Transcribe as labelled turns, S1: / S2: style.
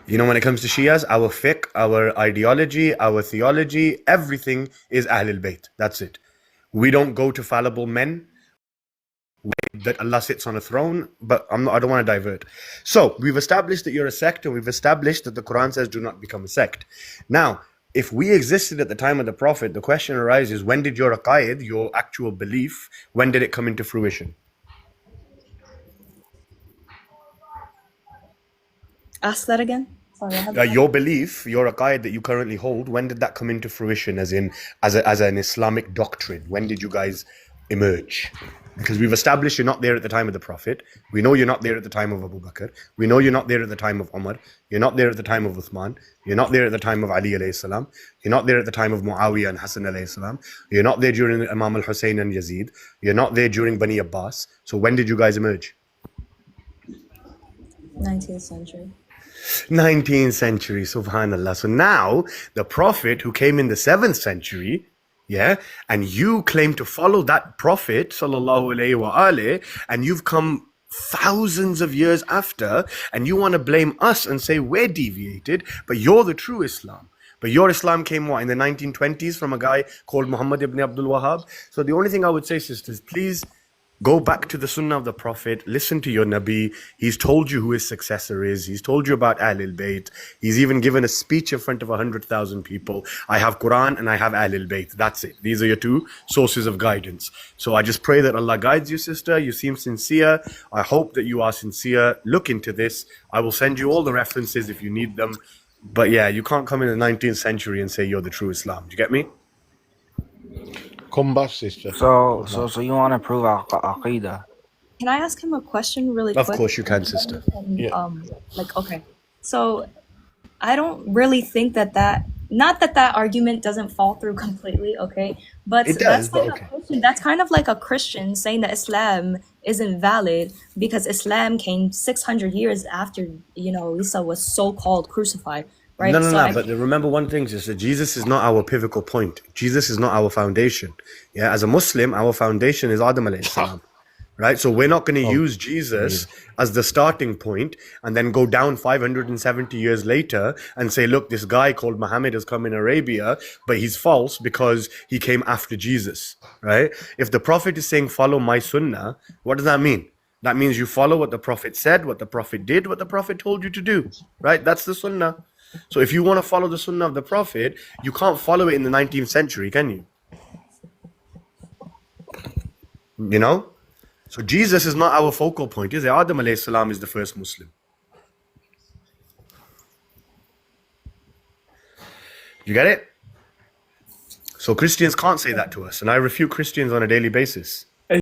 S1: You know, when it comes to Shias, our fiqh, our ideology, our theology, everything is Ahlul Bayt. That's it. We don't go to fallible men that Allah sits on a throne, but I don't want to divert. So we've established that you're a sect, and we've established that the Quran says do not become a sect. Now, if we existed at the time of the Prophet, the question arises, when did your aqaid, your actual belief, when did it come into fruition?
S2: Ask that again. Sorry,
S1: Your belief, your aqaid that you currently hold, when did that come into fruition as an Islamic doctrine? When did you guys emerge? Because we've established you're not there at the time of the Prophet. We know you're not there at the time of Abu Bakr. We know you're not there at the time of Umar. You're not there at the time of Uthman. You're not there at the time of Ali alayhi salam. You're not there at the time of Muawiyah and Hassan alayhi salam. You're not there during Imam al-Hussein and Yazid. You're not there during Bani Abbas. So when did you guys emerge?
S2: 19th century.
S1: 19th century, subhanallah. So now the Prophet who came in the 7th century, yeah, and you claim to follow that Prophet, sallallahu alayhi wa alayhi, and you've come thousands of years after, and you want to blame us and say we're deviated, but you're the true Islam. But your Islam came what, in the 1920s from a guy called Muhammad ibn Abdul Wahhab? So the only thing I would say, sisters, please go back to the Sunnah of the Prophet, listen to your Nabi. He's told you who his successor is. He's told you about Ahlul Bayt. He's even given a speech in front of 100,000 people. I have Quran and I have Ahlul Bayt. That's it. These are your two sources of guidance. So I just pray that Allah guides you, sister. You seem sincere. I hope that you are sincere. Look into this. I will send you all the references if you need them. But yeah, you can't come in the 19th century and say you're the true Islam. Do you get me?
S3: Come back, sister.
S4: So you want to prove Aqidah?
S2: Can I ask him a question really
S1: Of
S2: quick?
S1: course you can, sister.
S3: Yeah.
S2: Okay. So I don't really think not that argument doesn't fall through completely, okay? But
S1: It does, but okay.
S2: That's kind of like a Christian saying that Islam isn't valid because Islam came 600 years after, Isa was so-called crucified. Right?
S1: No. But remember one thing, sister. Jesus is not our pivotal point. Jesus is not our foundation. Yeah, as a Muslim, our foundation is Adam alayhi salam. Right? So we're not going to use Jesus as the starting point and then go down 570 years later and say, look, this guy called Mohammed has come in Arabia, but he's false because he came after Jesus. Right? If the Prophet is saying, follow my sunnah, what does that mean? That means you follow what the Prophet said, what the Prophet did, what the Prophet told you to do. Right? That's the sunnah. So if you want to follow the sunnah of the Prophet, you can't follow it in the 19th century, can you? You know? So Jesus is not our focal point, is it? Adam alayhi salam is the first Muslim. You get it? So Christians can't say that to us, and I refute Christians on a daily basis.